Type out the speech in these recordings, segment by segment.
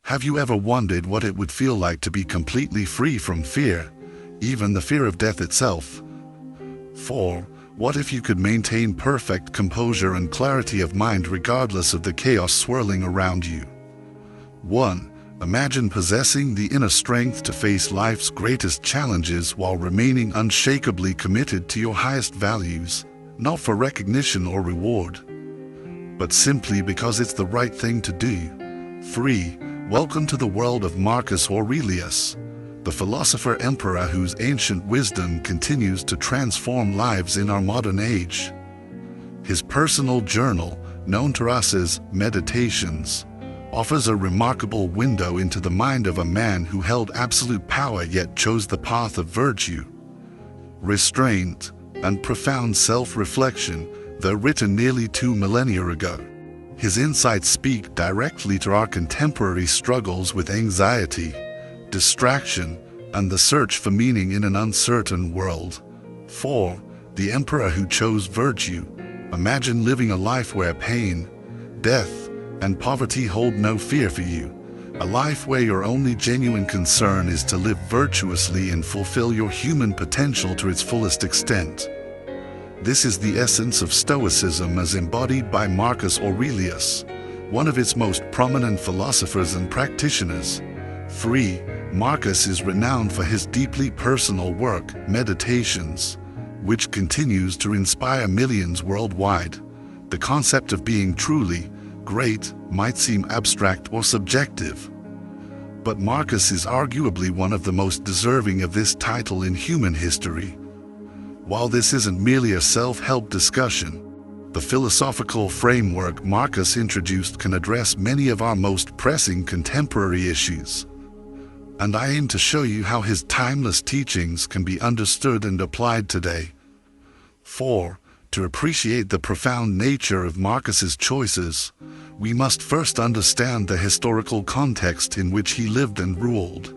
Have you ever wondered what it would feel like to be completely free from fear, even the fear of death itself? 4. What if you could maintain perfect composure and clarity of mind regardless of the chaos swirling around you? 1. Imagine possessing the inner strength to face life's greatest challenges while remaining unshakably committed to your highest values, not for recognition or reward, but simply because it's the right thing to do. 3. Welcome to the world of Marcus Aurelius, the philosopher-emperor whose ancient wisdom continues to transform lives in our modern age. His personal journal, known to us as Meditations, offers a remarkable window into the mind of a man who held absolute power yet chose the path of virtue, restraint, and profound self-reflection, though written nearly 2 millennia ago. His insights speak directly to our contemporary struggles with anxiety, distraction, and the search for meaning in an uncertain world. 4. The emperor who chose virtue. Imagine living a life where pain, death, and poverty hold no fear for you. A life where your only genuine concern is to live virtuously and fulfill your human potential to its fullest extent. This is the essence of Stoicism as embodied by Marcus Aurelius, one of its most prominent philosophers and practitioners. 3. Marcus is renowned for his deeply personal work, Meditations, which continues to inspire millions worldwide. The concept of being truly great might seem abstract or subjective, but Marcus is arguably one of the most deserving of this title in human history. While this isn't merely a self-help discussion, the philosophical framework Marcus introduced can address many of our most pressing contemporary issues, and I aim to show you how his timeless teachings can be understood and applied today. 4. To appreciate the profound nature of Marcus's choices, we must first understand the historical context in which he lived and ruled.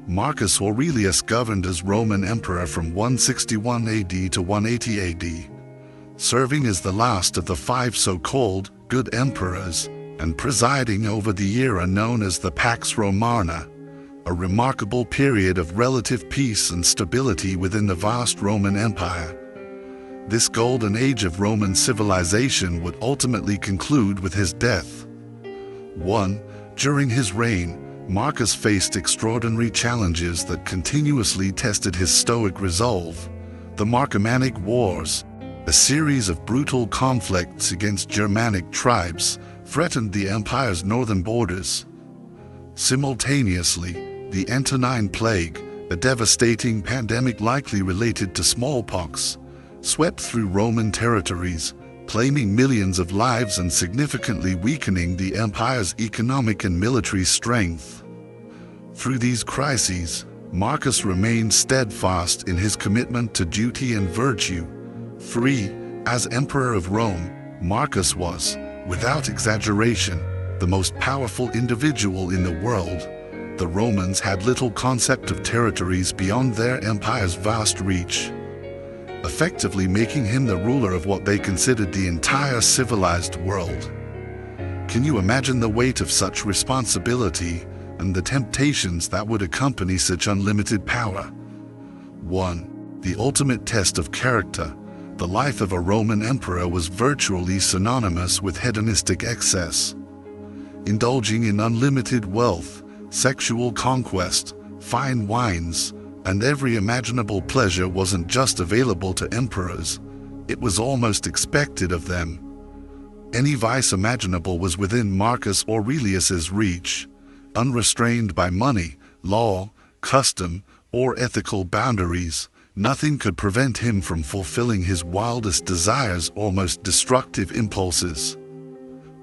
Marcus Aurelius governed as Roman emperor from 161 AD to 180 AD, serving as the last of the 5 so-called good emperors and presiding over the era known as the Pax Romana, a remarkable period of relative peace and stability within the vast Roman Empire. This golden age of Roman civilization would ultimately conclude with his death. 1. During his reign, Marcus faced extraordinary challenges that continuously tested his Stoic resolve. The Marcomannic Wars, a series of brutal conflicts against Germanic tribes, threatened the empire's northern borders. Simultaneously, the Antonine Plague, a devastating pandemic likely related to smallpox, swept through Roman territories, claiming millions of lives and significantly weakening the empire's economic and military strength. Through these crises, Marcus remained steadfast in his commitment to duty and virtue. 3. As Emperor of Rome, Marcus was, without exaggeration, the most powerful individual in the world. The Romans had little concept of territories beyond their empire's vast reach, effectively making him the ruler of what they considered the entire civilized world. Can you imagine the weight of such responsibility and the temptations that would accompany such unlimited power? 1. The ultimate test of character. The life of a Roman emperor was virtually synonymous with hedonistic excess. Indulging in unlimited wealth, sexual conquest, fine wines, and every imaginable pleasure wasn't just available to emperors, it was almost expected of them. Any vice imaginable was within Marcus Aurelius's reach, unrestrained by money, law, custom, or ethical boundaries. Nothing could prevent him from fulfilling his wildest desires or most destructive impulses.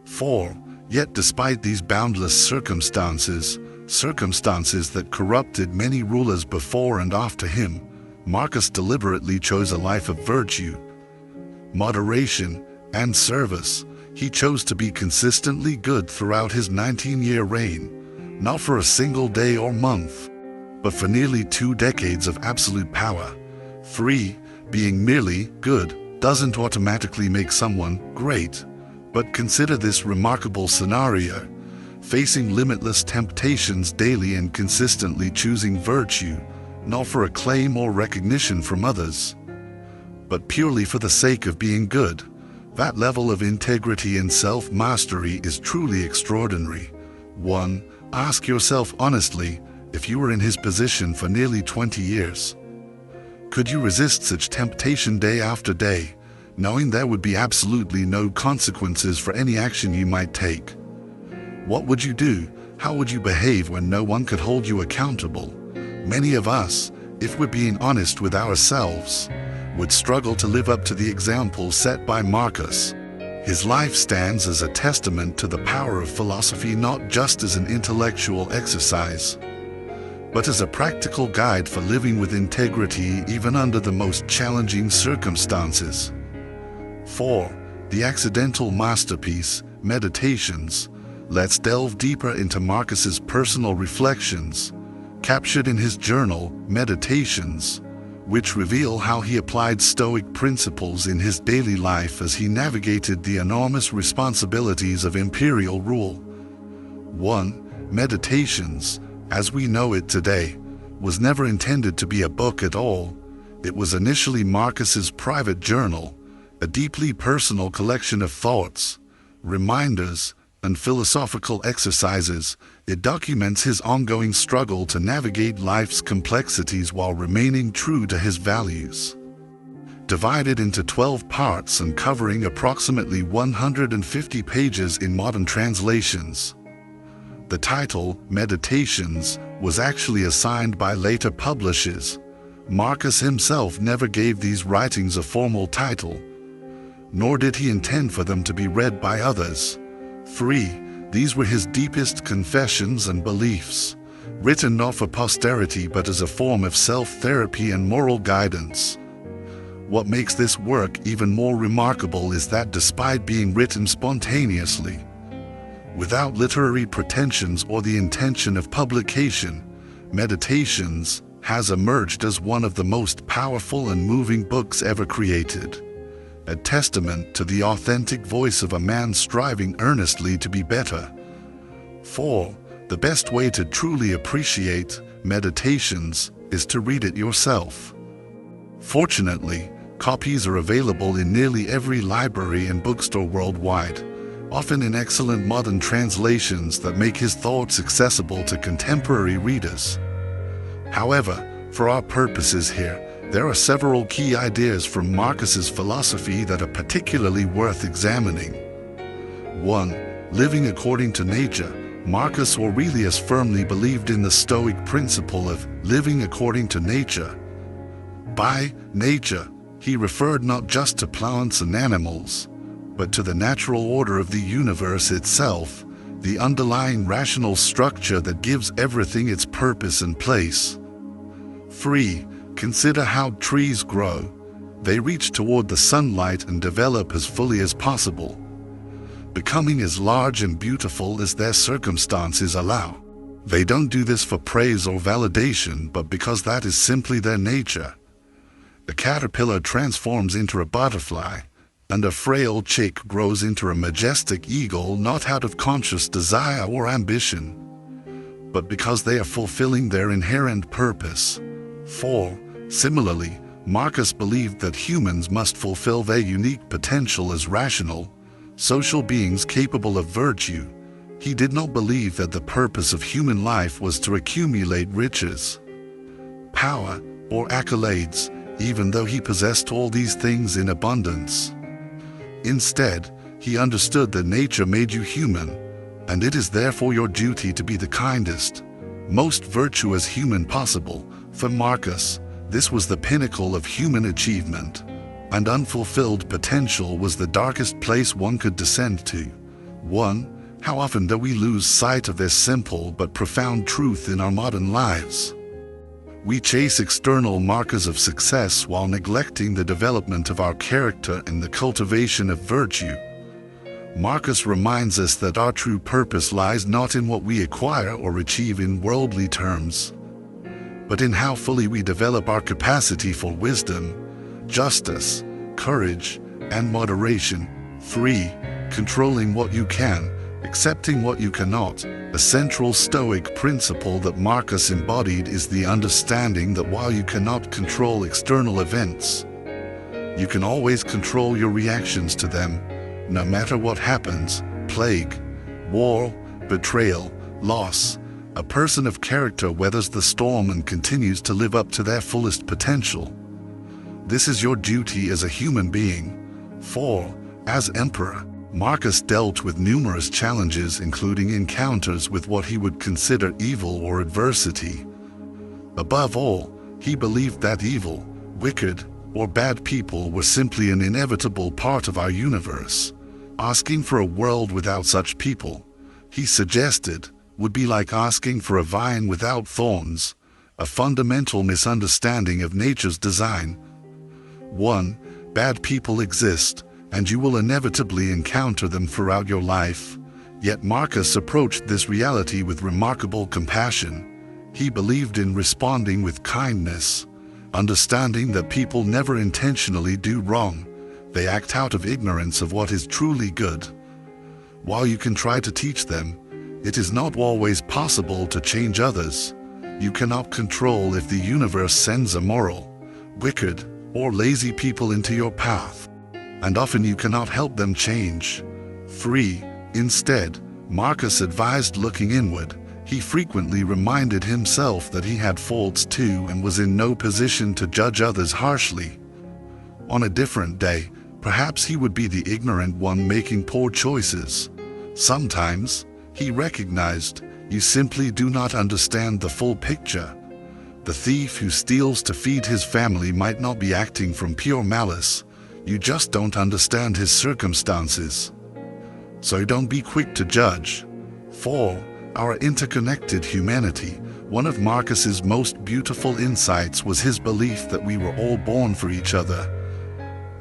4. Yet despite these boundless circumstances that corrupted many rulers before and after him, Marcus deliberately chose a life of virtue, moderation, and service. He chose to be consistently good throughout his 19-year reign, not for a single day or month, but for nearly 2 decades of absolute power. 3. Being merely good doesn't automatically make someone great, but consider this remarkable scenario. facing limitless temptations daily and consistently choosing virtue, not for acclaim or recognition from others, but purely for the sake of being good. That level of integrity and self-mastery is truly extraordinary. 1. Ask yourself honestly, if you were in his position for nearly 20 years, could you resist such temptation day after day, knowing there would be absolutely no consequences for any action you might take? What would you do? How would you behave when no one could hold you accountable? Many of us, if we're being honest with ourselves, would struggle to live up to the example set by Marcus. His life stands as a testament to the power of philosophy, not just as an intellectual exercise, but as a practical guide for living with integrity even under the most challenging circumstances. 4. The accidental masterpiece, Meditations. Let's delve deeper into Marcus's personal reflections, captured in his journal, Meditations, which reveal how he applied Stoic principles in his daily life as he navigated the enormous responsibilities of imperial rule. 1. Meditations, as we know it today, was never intended to be a book at all. It was initially Marcus's private journal, a deeply personal collection of thoughts, reminders, and philosophical exercises. It documents his ongoing struggle to navigate life's complexities while remaining true to his values. Divided into 12 parts and covering approximately 150 pages in modern translations, the title, Meditations, was actually assigned by later publishers. Marcus himself never gave these writings a formal title, nor did he intend for them to be read by others. 3. These were his deepest confessions and beliefs, written not for posterity but as a form of self-therapy and moral guidance. What makes this work even more remarkable is that despite being written spontaneously, without literary pretensions or the intention of publication, Meditations has emerged as one of the most powerful and moving books ever created, a testament to the authentic voice of a man striving earnestly to be better. 4. The best way to truly appreciate Meditations is to read it yourself. Fortunately, copies are available in nearly every library and bookstore worldwide, often in excellent modern translations that make his thoughts accessible to contemporary readers. However, for our purposes here, there are several key ideas from Marcus's philosophy that are particularly worth examining. 1. Living according to nature. Marcus Aurelius firmly believed in the Stoic principle of living according to nature. By nature, he referred not just to plants and animals, but to the natural order of the universe itself, the underlying rational structure that gives everything its purpose and place. 3. Consider how trees grow. They reach toward the sunlight and develop as fully as possible, becoming as large and beautiful as their circumstances allow. They don't do this for praise or validation, but because that is simply their nature. A caterpillar transforms into a butterfly, and a frail chick grows into a majestic eagle, not out of conscious desire or ambition, but because they are fulfilling their inherent purpose. 4. Similarly, Marcus believed that humans must fulfill their unique potential as rational, social beings capable of virtue. He did not believe that the purpose of human life was to accumulate riches, power, or accolades, even though he possessed all these things in abundance. Instead, he understood that nature made you human, and it is therefore your duty to be the kindest, most virtuous human possible. For Marcus, this was the pinnacle of human achievement, and unfulfilled potential was the darkest place one could descend to. 1. How often do we lose sight of this simple but profound truth in our modern lives? We chase external markers of success while neglecting the development of our character and the cultivation of virtue. Marcus reminds us that our true purpose lies not in what we acquire or achieve in worldly terms, but in how fully we develop our capacity for wisdom, justice, courage, and moderation. 3. Controlling what you can. Accepting what you cannot. A central Stoic principle that Marcus embodied is the understanding that while you cannot control external events, you can always control your reactions to them, no matter what happens: plague, war, betrayal, loss. A person of character weathers the storm and continues to live up to their fullest potential. This is your duty as a human being. 4. As emperor, Marcus dealt with numerous challenges, including encounters with what he would consider evil or adversity. Above all, he believed that evil, wicked, or bad people were simply an inevitable part of our universe. Asking for a world without such people, he suggested, would be like asking for a vine without thorns, a fundamental misunderstanding of nature's design. 1. Bad people exist, and you will inevitably encounter them throughout your life. Yet Marcus approached this reality with remarkable compassion. He believed in responding with kindness, understanding that people never intentionally do wrong. They act out of ignorance of what is truly good. While you can try to teach them, it is not always possible to change others. You cannot control if the universe sends immoral, wicked, or lazy people into your path, and often you cannot help them change. 3. Instead, Marcus advised looking inward. He frequently reminded himself that he had faults too and was in no position to judge others harshly. On a different day, perhaps he would be the ignorant one making poor choices. Sometimes, he recognized, you simply do not understand the full picture. The thief who steals to feed his family might not be acting from pure malice. You just don't understand his circumstances. So don't be quick to judge. 4. Our interconnected humanity. One of Marcus's most beautiful insights was his belief that we were all born for each other.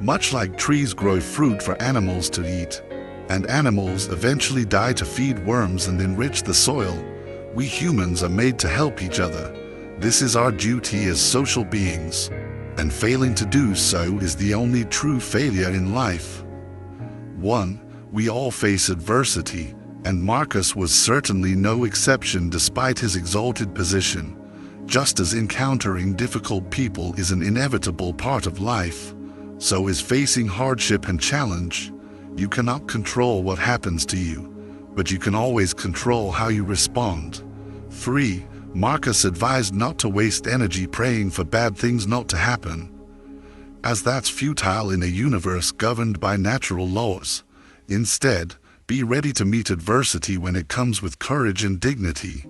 Much like trees grow fruit for animals to eat, and animals eventually die to feed worms and enrich the soil, we humans are made to help each other. This is our duty as social beings, and failing to do so is the only true failure in life. 1. We all face adversity, and Marcus was certainly no exception despite his exalted position. Just as encountering difficult people is an inevitable part of life, so is facing hardship and challenge. You cannot control what happens to you, but you can always control how you respond. 3. Marcus advised not to waste energy praying for bad things not to happen, as that's futile in a universe governed by natural laws. Instead, be ready to meet adversity when it comes with courage and dignity.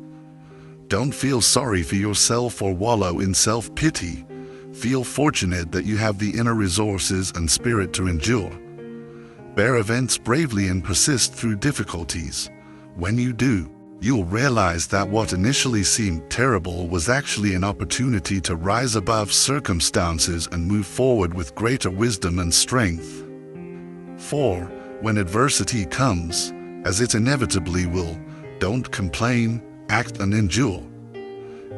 Don't feel sorry for yourself or wallow in self-pity. Feel fortunate that you have the inner resources and spirit to endure. Bear events bravely and persist through difficulties. When you do, you'll realize that what initially seemed terrible was actually an opportunity to rise above circumstances and move forward with greater wisdom and strength. 4. When adversity comes, as it inevitably will, don't complain, act and endure.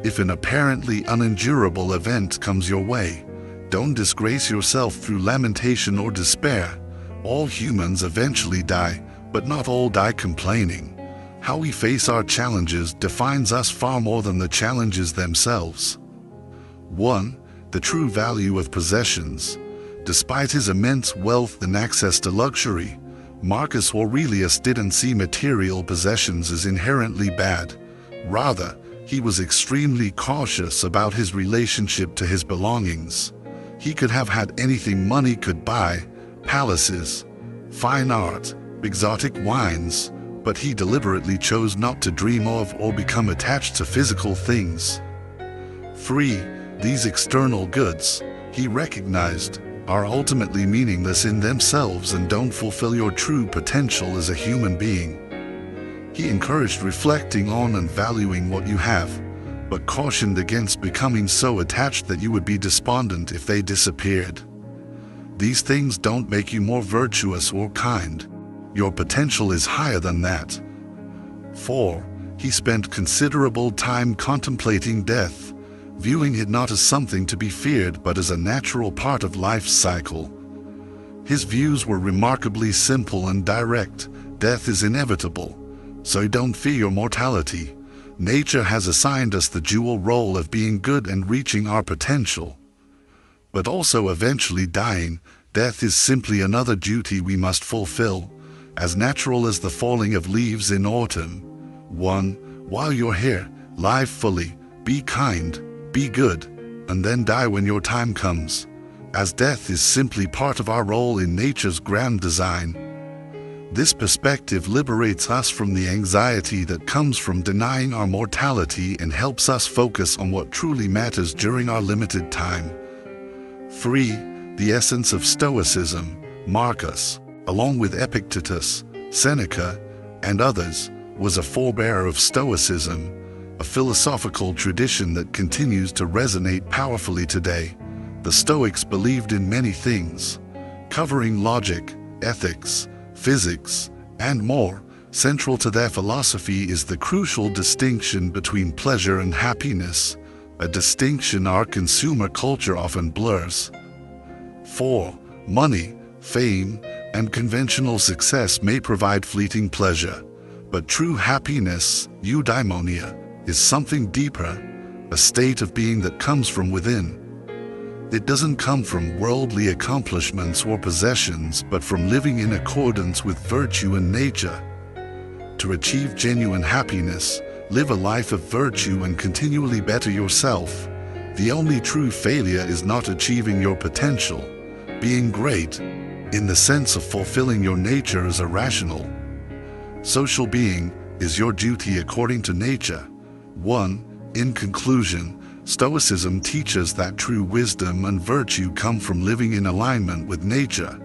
If an apparently unendurable event comes your way, don't disgrace yourself through lamentation or despair. All humans eventually die, but not all die complaining. How we face our challenges defines us far more than the challenges themselves. 1. The true value of possessions. Despite his immense wealth and access to luxury, Marcus Aurelius didn't see material possessions as inherently bad. Rather, he was extremely cautious about his relationship to his belongings. He could have had anything money could buy: palaces, fine art, exotic wines, but he deliberately chose not to dream of or become attached to physical things. 3. These external goods, he recognized, are ultimately meaningless in themselves and don't fulfill your true potential as a human being. He encouraged reflecting on and valuing what you have, but cautioned against becoming so attached that you would be despondent if they disappeared. These things don't make you more virtuous or kind. Your potential is higher than that. 4. He spent considerable time contemplating death, viewing it not as something to be feared but as a natural part of life's cycle. His views were remarkably simple and direct. Death is inevitable, So don't fear your mortality. Nature has assigned us the dual role of being good and reaching our potential, but also eventually dying. Death is simply another duty we must fulfill, as natural as the falling of leaves in autumn. 1. While you're here, live fully, be kind, be good, and then die when your time comes, as death is simply part of our role in nature's grand design. This perspective liberates us from the anxiety that comes from denying our mortality and helps us focus on what truly matters during our limited time. 3. The essence of Stoicism. Marcus, along with Epictetus, Seneca, and others, was a forebearer of Stoicism, a philosophical tradition that continues to resonate powerfully today. The Stoics believed in many things, covering logic, ethics, physics, and more. Central to their philosophy is the crucial distinction between pleasure and happiness, a distinction our consumer culture often blurs. 4. Money, fame, and conventional success may provide fleeting pleasure, but true happiness, eudaimonia, is something deeper, a state of being that comes from within. It doesn't come from worldly accomplishments or possessions, but from living in accordance with virtue and nature. To achieve genuine happiness, live a life of virtue and continually better yourself. The only true failure is not achieving your potential, being great, in the sense of fulfilling your nature as a rational, social being, is your duty according to nature. 1. In conclusion, Stoicism teaches that true wisdom and virtue come from living in alignment with nature,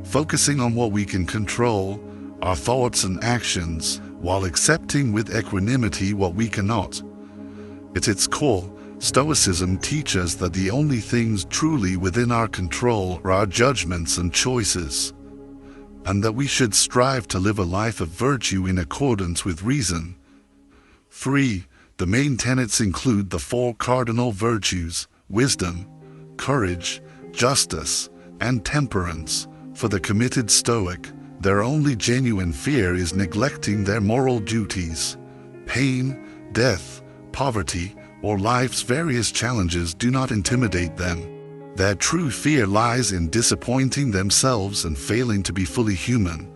focusing on what we can control, our thoughts and actions, while accepting with equanimity what we cannot. At its core, Stoicism teaches that the only things truly within our control are our judgments and choices, and that we should strive to live a life of virtue in accordance with reason. 3. The main tenets include the 4 cardinal virtues: wisdom, courage, justice, and temperance. For the committed Stoic, their only genuine fear is neglecting their moral duties. Pain, death, poverty, or life's various challenges do not intimidate them. Their true fear lies in disappointing themselves and failing to be fully human.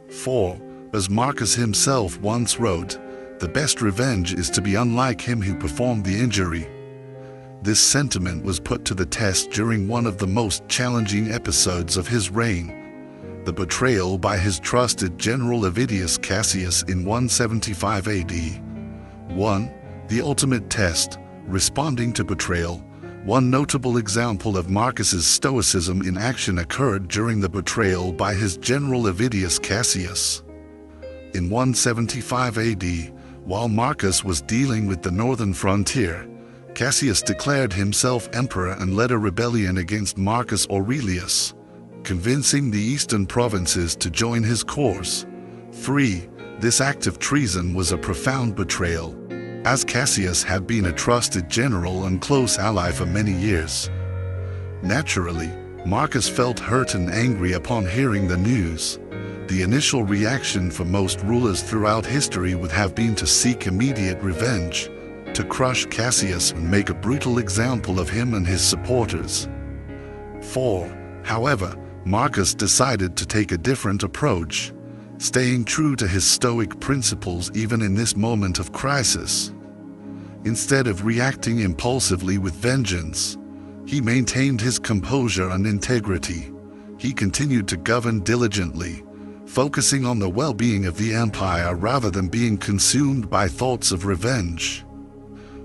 4. As Marcus himself once wrote, the best revenge is to be unlike him who performed the injury. This sentiment was put to the test during one of the most challenging episodes of his reign, the betrayal by his trusted general Avidius Cassius in 175 AD. 1. The ultimate test, responding to betrayal. One notable example of Marcus's stoicism in action occurred during the betrayal by his general Avidius Cassius. In 175 AD, while Marcus was dealing with the northern frontier, Cassius declared himself emperor and led a rebellion against Marcus Aurelius, convincing the eastern provinces to join his cause. 3. This act of treason was a profound betrayal, as Cassius had been a trusted general and close ally for many years. Naturally, Marcus felt hurt and angry upon hearing the news. The initial reaction for most rulers throughout history would have been to seek immediate revenge, to crush Cassius and make a brutal example of him and his supporters. 4. However, Marcus decided to take a different approach, staying true to his Stoic principles even in this moment of crisis. Instead of reacting impulsively with vengeance, he maintained his composure and integrity. He continued to govern diligently, focusing on the well-being of the empire rather than being consumed by thoughts of revenge.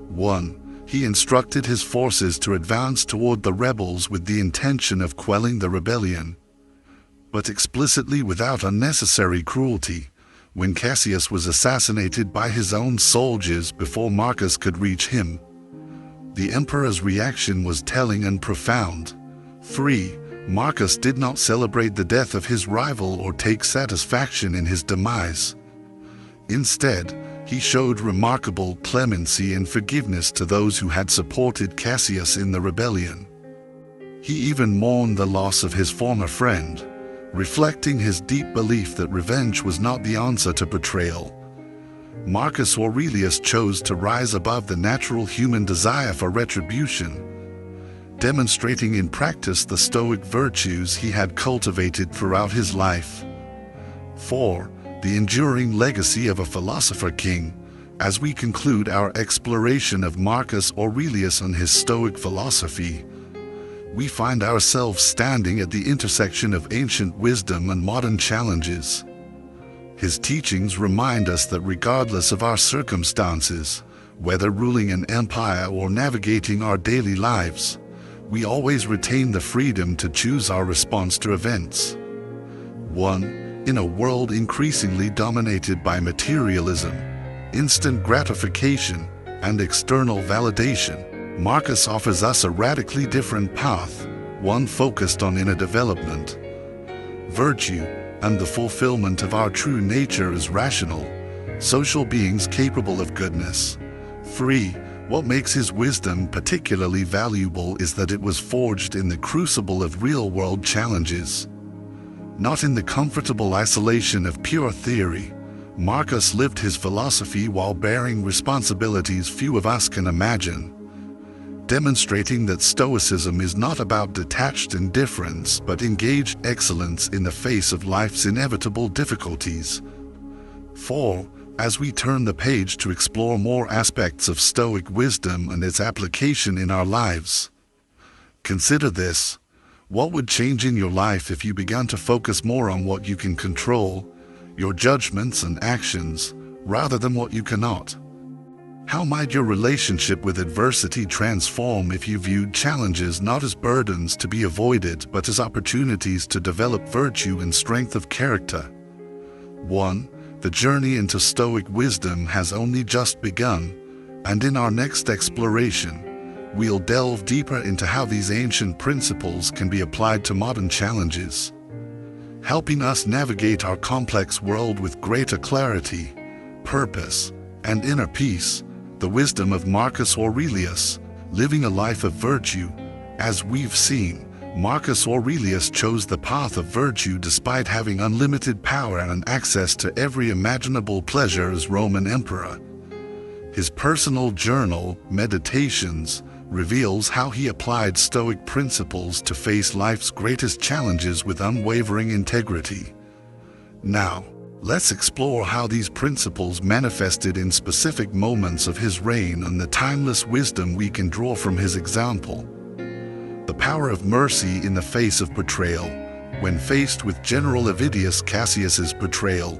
1. He instructed his forces to advance toward the rebels with the intention of quelling the rebellion, but explicitly without unnecessary cruelty. When Cassius was assassinated by his own soldiers before Marcus could reach him, the emperor's reaction was telling and profound. 3. Marcus did not celebrate the death of his rival or take satisfaction in his demise. Instead, he showed remarkable clemency and forgiveness to those who had supported Cassius in the rebellion. He even mourned the loss of his former friend, reflecting his deep belief that revenge was not the answer to betrayal. Marcus Aurelius chose to rise above the natural human desire for retribution, demonstrating in practice the Stoic virtues he had cultivated throughout his life. 4. The enduring legacy of a philosopher king. As we conclude our exploration of Marcus Aurelius and his Stoic philosophy, we find ourselves standing at the intersection of ancient wisdom and modern challenges. His teachings remind us that regardless of our circumstances, whether ruling an empire or navigating our daily lives, we always retain the freedom to choose our response to events. 1. In a world increasingly dominated by materialism, instant gratification, and external validation, Marcus offers us a radically different path, one focused on inner development, virtue, and the fulfillment of our true nature as rational, social beings capable of goodness. 3. What makes his wisdom particularly valuable is that it was forged in the crucible of real-world challenges. Not in the comfortable isolation of pure theory, Marcus lived his philosophy while bearing responsibilities few of us can imagine, demonstrating that Stoicism is not about detached indifference but engaged excellence in the face of life's inevitable difficulties. 4. As we turn the page to explore more aspects of Stoic wisdom and its application in our lives, consider this. What would change in your life if you began to focus more on what you can control, your judgments and actions, rather than what you cannot? How might your relationship with adversity transform if you viewed challenges not as burdens to be avoided but as opportunities to develop virtue and strength of character? 1. The journey into Stoic wisdom has only just begun, and in our next exploration, we'll delve deeper into how these ancient principles can be applied to modern challenges, helping us navigate our complex world with greater clarity, purpose, and inner peace. The wisdom of Marcus Aurelius, living a life of virtue. As we've seen, Marcus Aurelius chose the path of virtue despite having unlimited power and access to every imaginable pleasure as Roman emperor. His personal journal, Meditations, reveals how he applied Stoic principles to face life's greatest challenges with unwavering integrity. Now, let's explore how these principles manifested in specific moments of his reign and the timeless wisdom we can draw from his example. The power of mercy in the face of betrayal. When faced with General Avidius Cassius's betrayal,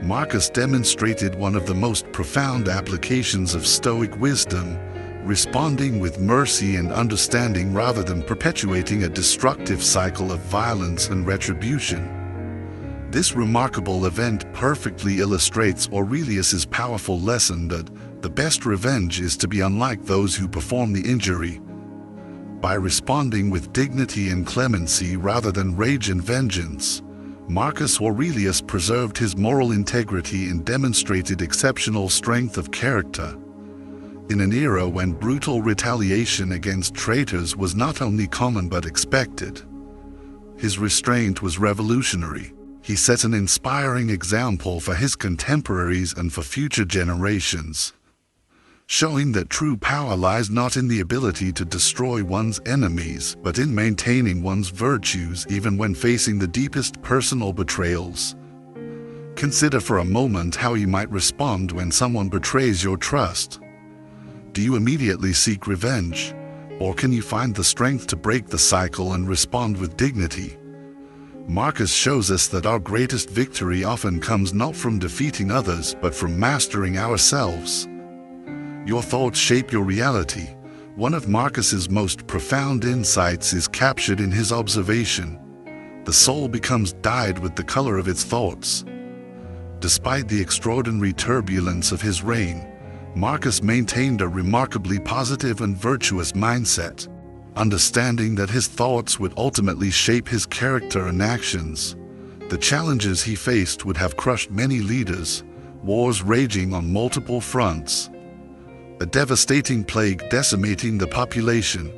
Marcus demonstrated one of the most profound applications of Stoic wisdom, responding with mercy and understanding rather than perpetuating a destructive cycle of violence and retribution. This remarkable event perfectly illustrates Aurelius's powerful lesson that the best revenge is to be unlike those who perform the injury. By responding with dignity and clemency rather than rage and vengeance, Marcus Aurelius preserved his moral integrity and demonstrated exceptional strength of character. In an era when brutal retaliation against traitors was not only common but expected, his restraint was revolutionary. He set an inspiring example for his contemporaries and for future generations, showing that true power lies not in the ability to destroy one's enemies, but in maintaining one's virtues even when facing the deepest personal betrayals. Consider for a moment how you might respond when someone betrays your trust. Do you immediately seek revenge, or can you find the strength to break the cycle and respond with dignity? Marcus shows us that our greatest victory often comes not from defeating others but from mastering ourselves. Your thoughts shape your reality. One of Marcus's most profound insights is captured in his observation: the soul becomes dyed with the color of its thoughts. Despite the extraordinary turbulence of his reign, Marcus maintained a remarkably positive and virtuous mindset, understanding that his thoughts would ultimately shape his character and actions. The challenges he faced would have crushed many leaders, wars raging on multiple fronts, a devastating plague decimating the population,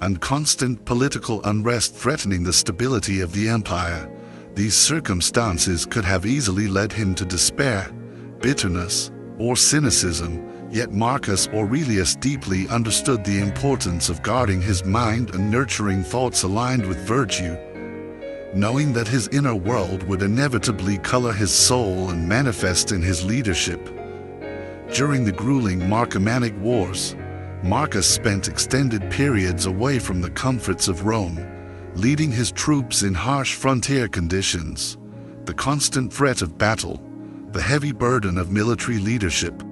and constant political unrest threatening the stability of the empire. These circumstances could have easily led him to despair, bitterness, or cynicism, yet Marcus Aurelius deeply understood the importance of guarding his mind and nurturing thoughts aligned with virtue, knowing that his inner world would inevitably color his soul and manifest in his leadership. During the grueling Marcomannic Wars, Marcus spent extended periods away from the comforts of Rome, leading his troops in harsh frontier conditions. The constant threat of battle, the heavy burden of military leadership,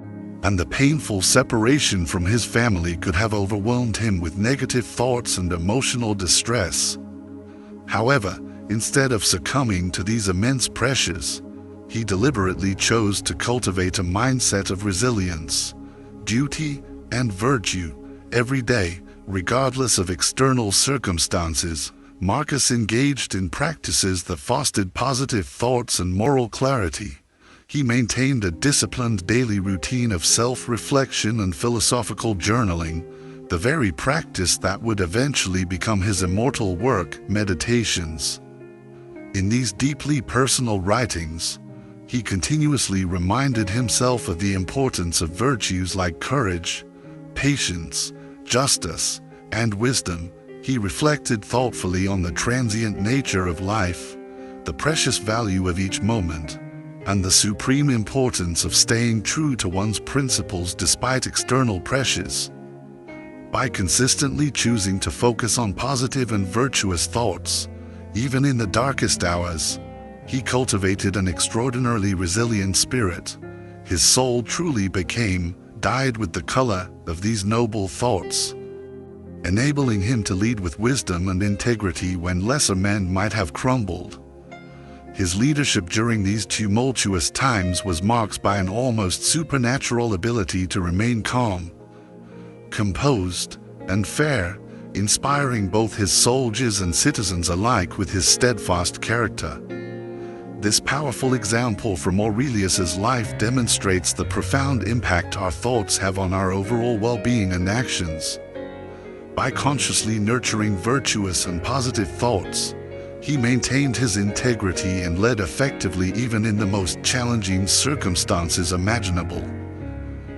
and the painful separation from his family could have overwhelmed him with negative thoughts and emotional distress. However, instead of succumbing to these immense pressures, he deliberately chose to cultivate a mindset of resilience, duty, and virtue. Every day, regardless of external circumstances, Marcus engaged in practices that fostered positive thoughts and moral clarity. He maintained a disciplined daily routine of self-reflection and philosophical journaling, the very practice that would eventually become his immortal work, Meditations. In these deeply personal writings, he continuously reminded himself of the importance of virtues like courage, patience, justice, and wisdom. He reflected thoughtfully on the transient nature of life, the precious value of each moment, and the supreme importance of staying true to one's principles despite external pressures. By consistently choosing to focus on positive and virtuous thoughts, even in the darkest hours, he cultivated an extraordinarily resilient spirit. His soul truly became dyed with the color of these noble thoughts, enabling him to lead with wisdom and integrity when lesser men might have crumbled. His leadership during these tumultuous times was marked by an almost supernatural ability to remain calm, composed, and fair, inspiring both his soldiers and citizens alike with his steadfast character. This powerful example from Aurelius's life demonstrates the profound impact our thoughts have on our overall well-being and actions. By consciously nurturing virtuous and positive thoughts, he maintained his integrity and led effectively even in the most challenging circumstances imaginable.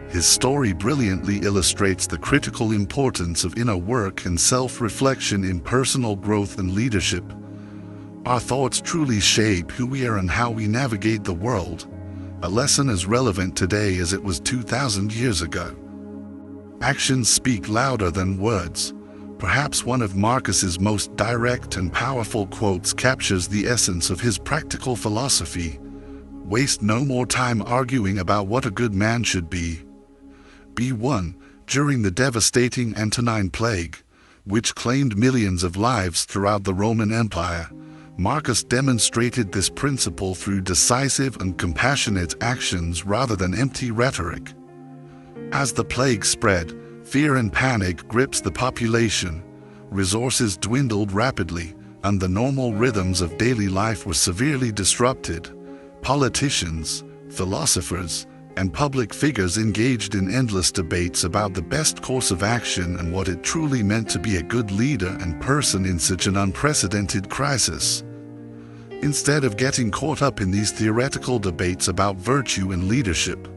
His story brilliantly illustrates the critical importance of inner work and self-reflection in personal growth and leadership. Our thoughts truly shape who we are and how we navigate the world, a lesson as relevant today as it was 2,000 years ago. Actions speak louder than words. Perhaps one of Marcus's most direct and powerful quotes captures the essence of his practical philosophy. Waste no more time arguing about what a good man should be. B1. During the devastating Antonine Plague, which claimed millions of lives throughout the Roman Empire, Marcus demonstrated this principle through decisive and compassionate actions rather than empty rhetoric. As the plague spread, fear and panic gripped the population, resources dwindled rapidly, and the normal rhythms of daily life were severely disrupted. Politicians, philosophers, and public figures engaged in endless debates about the best course of action and what it truly meant to be a good leader and person in such an unprecedented crisis. Instead of getting caught up in these theoretical debates about virtue and leadership,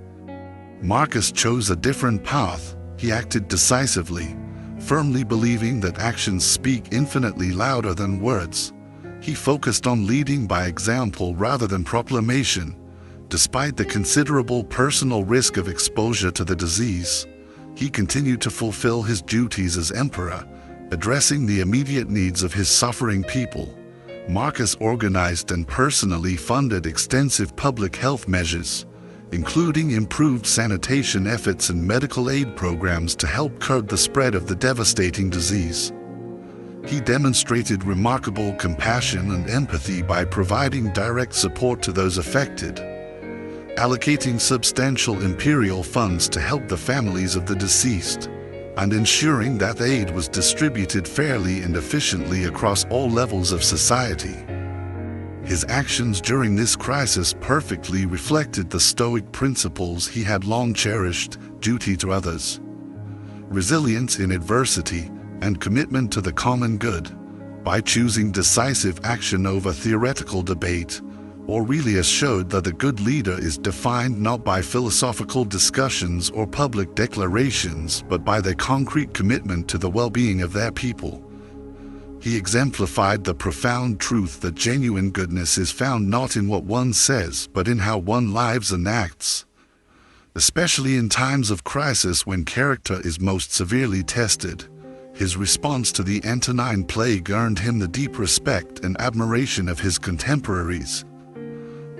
Marcus chose a different path. He acted decisively, firmly believing that actions speak infinitely louder than words. He focused on leading by example rather than proclamation. Despite the considerable personal risk of exposure to the disease, he continued to fulfill his duties as emperor, addressing the immediate needs of his suffering people. Marcus organized and personally funded extensive public health measures, including improved sanitation efforts and medical aid programs to help curb the spread of the devastating disease. He demonstrated remarkable compassion and empathy by providing direct support to those affected, allocating substantial imperial funds to help the families of the deceased, and ensuring that aid was distributed fairly and efficiently across all levels of society. His actions during this crisis perfectly reflected the Stoic principles he had long cherished: duty to others, resilience in adversity, and commitment to the common good. By choosing decisive action over theoretical debate, Aurelius showed that a good leader is defined not by philosophical discussions or public declarations, but by their concrete commitment to the well-being of their people. He exemplified the profound truth that genuine goodness is found not in what one says, but in how one lives and acts. Especially in times of crisis when character is most severely tested, his response to the Antonine Plague earned him the deep respect and admiration of his contemporaries.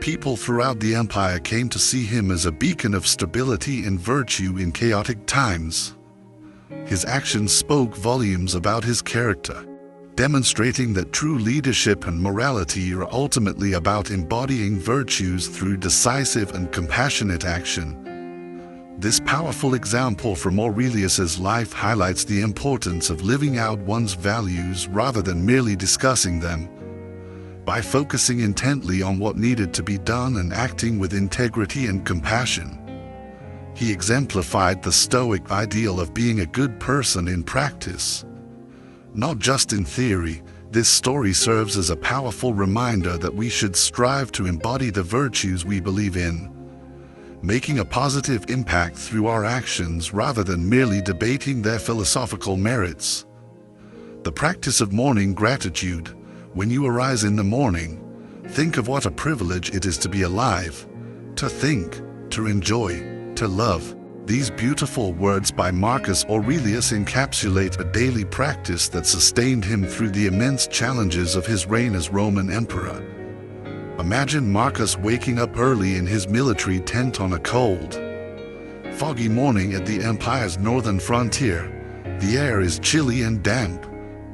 People throughout the empire came to see him as a beacon of stability and virtue in chaotic times. His actions spoke volumes about his character, demonstrating that true leadership and morality are ultimately about embodying virtues through decisive and compassionate action. This powerful example from Aurelius's life highlights the importance of living out one's values rather than merely discussing them. By focusing intently on what needed to be done and acting with integrity and compassion, he exemplified the Stoic ideal of being a good person in practice. Not just in theory, this story serves as a powerful reminder that we should strive to embody the virtues we believe in, making a positive impact through our actions rather than merely debating their philosophical merits. The practice of morning gratitude. When you arise in the morning, think of what a privilege it is to be alive, to think, to enjoy, to love. These beautiful words by Marcus Aurelius encapsulate a daily practice that sustained him through the immense challenges of his reign as Roman emperor. Imagine Marcus waking up early in his military tent on a cold, foggy morning at the empire's northern frontier. The air is chilly and damp,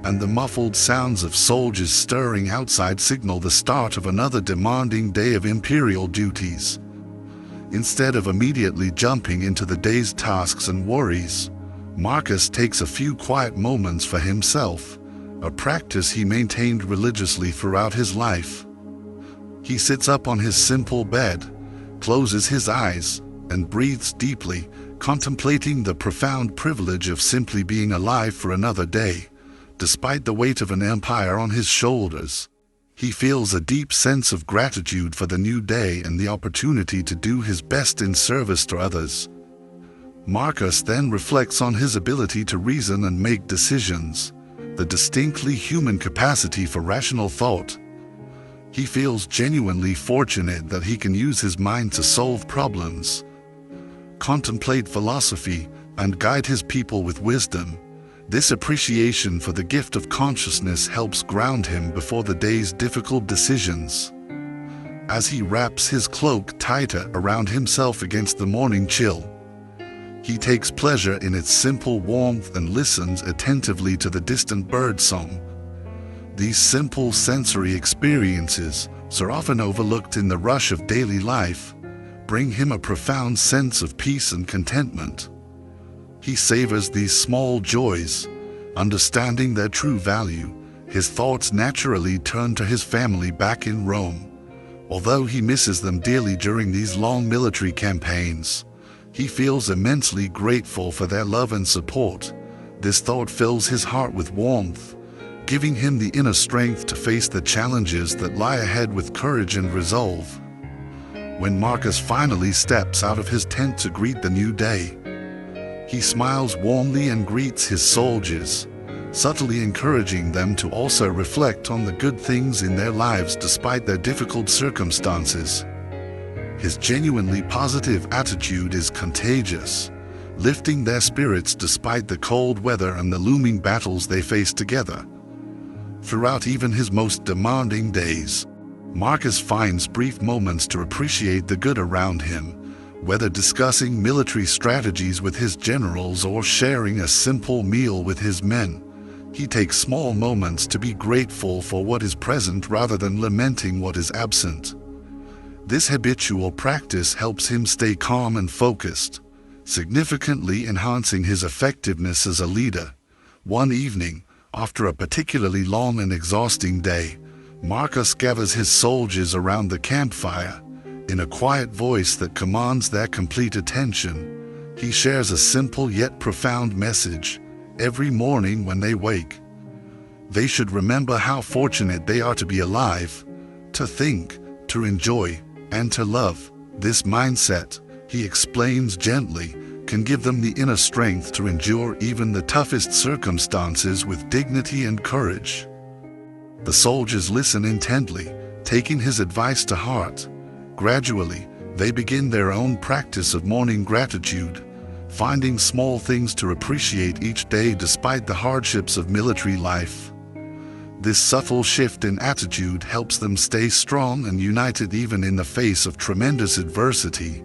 and the muffled sounds of soldiers stirring outside signal the start of another demanding day of imperial duties. Instead of immediately jumping into the day's tasks and worries, Marcus takes a few quiet moments for himself, a practice he maintained religiously throughout his life. He sits up on his simple bed, closes his eyes, and breathes deeply, contemplating the profound privilege of simply being alive for another day. Despite the weight of an empire on his shoulders, he feels a deep sense of gratitude for the new day and the opportunity to do his best in service to others. Marcus then reflects on his ability to reason and make decisions, the distinctly human capacity for rational thought. He feels genuinely fortunate that he can use his mind to solve problems, contemplate philosophy, and guide his people with wisdom. This appreciation for the gift of consciousness helps ground him before the day's difficult decisions. As he wraps his cloak tighter around himself against the morning chill, he takes pleasure in its simple warmth and listens attentively to the distant bird song. These simple sensory experiences, so often overlooked in the rush of daily life, bring him a profound sense of peace and contentment. He savors these small joys, understanding their true value. His thoughts naturally turn to his family back in Rome. Although he misses them dearly during these long military campaigns, he feels immensely grateful for their love and support. This thought fills his heart with warmth, giving him the inner strength to face the challenges that lie ahead with courage and resolve. When Marcus finally steps out of his tent to greet the new day, he smiles warmly and greets his soldiers, subtly encouraging them to also reflect on the good things in their lives despite their difficult circumstances. His genuinely positive attitude is contagious, lifting their spirits despite the cold weather and the looming battles they face together. Throughout even his most demanding days, Marcus finds brief moments to appreciate the good around him, whether discussing military strategies with his generals or sharing a simple meal with his men. He takes small moments to be grateful for what is present rather than lamenting what is absent. This habitual practice helps him stay calm and focused, significantly enhancing his effectiveness as a leader. One evening, after a particularly long and exhausting day, Marcus gathers his soldiers around the campfire. In a quiet voice that commands their complete attention, he shares a simple yet profound message. Every morning when they wake, They should remember how fortunate they are to be alive, to think, to enjoy, and to love. This mindset, he explains gently, can give them the inner strength to endure even the toughest circumstances with dignity and courage. The soldiers listen intently, taking his advice to heart. Gradually, they begin their own practice of morning gratitude, finding small things to appreciate each day despite the hardships of military life. This subtle shift in attitude helps them stay strong and united even in the face of tremendous adversity.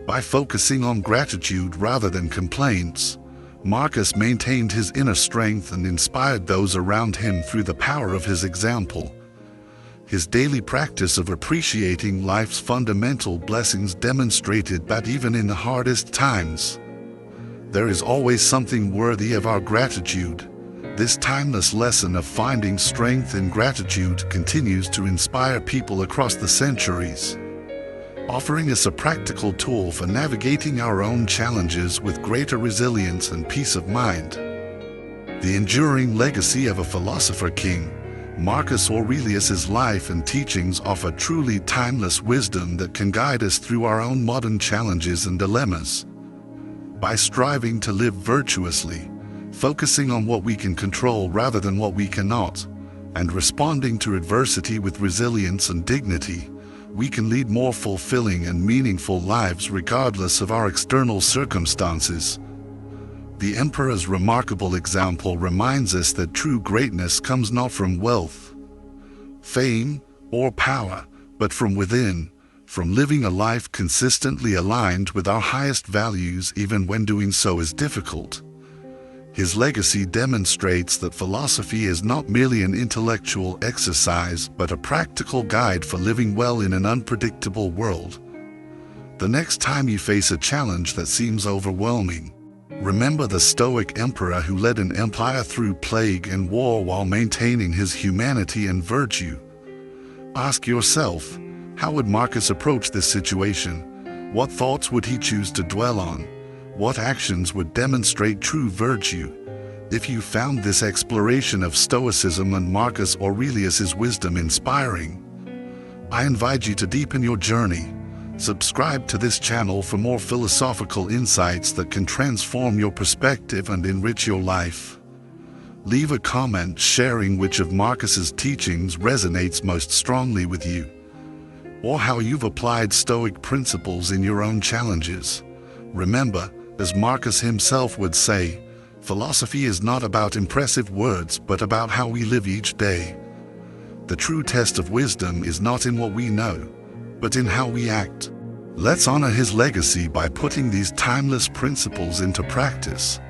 By focusing on gratitude rather than complaints, Marcus maintained his inner strength and inspired those around him through the power of his example. His daily practice of appreciating life's fundamental blessings demonstrated that even in the hardest times, there is always something worthy of our gratitude. This timeless lesson of finding strength in gratitude continues to inspire people across the centuries, offering us a practical tool for navigating our own challenges with greater resilience and peace of mind. The enduring legacy of a philosopher king, Marcus Aurelius's life and teachings offer truly timeless wisdom that can guide us through our own modern challenges and dilemmas. By striving to live virtuously, focusing on what we can control rather than what we cannot, and responding to adversity with resilience and dignity, we can lead more fulfilling and meaningful lives regardless of our external circumstances. The emperor's remarkable example reminds us that true greatness comes not from wealth, fame, or power, but from within, from living a life consistently aligned with our highest values even when doing so is difficult. His legacy demonstrates that philosophy is not merely an intellectual exercise but a practical guide for living well in an unpredictable world. The next time you face a challenge that seems overwhelming, remember the Stoic emperor who led an empire through plague and war while maintaining his humanity and virtue. Ask yourself, how would Marcus approach this situation? What thoughts would he choose to dwell on? What actions would demonstrate true virtue? If you found this exploration of Stoicism and Marcus Aurelius's wisdom inspiring, I invite you to deepen your journey. Subscribe to this channel for more philosophical insights that can transform your perspective and enrich your life. Leave a comment sharing which of Marcus's teachings resonates most strongly with you, or how you've applied Stoic principles in your own challenges. Remember, as Marcus himself would say, philosophy is not about impressive words but about how we live each day. The true test of wisdom is not in what we know, but in how we act. Let's honor his legacy by putting these timeless principles into practice.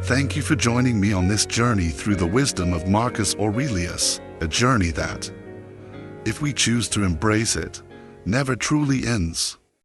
Thank you for joining me on this journey through the wisdom of Marcus Aurelius, a journey that, if we choose to embrace it, never truly ends.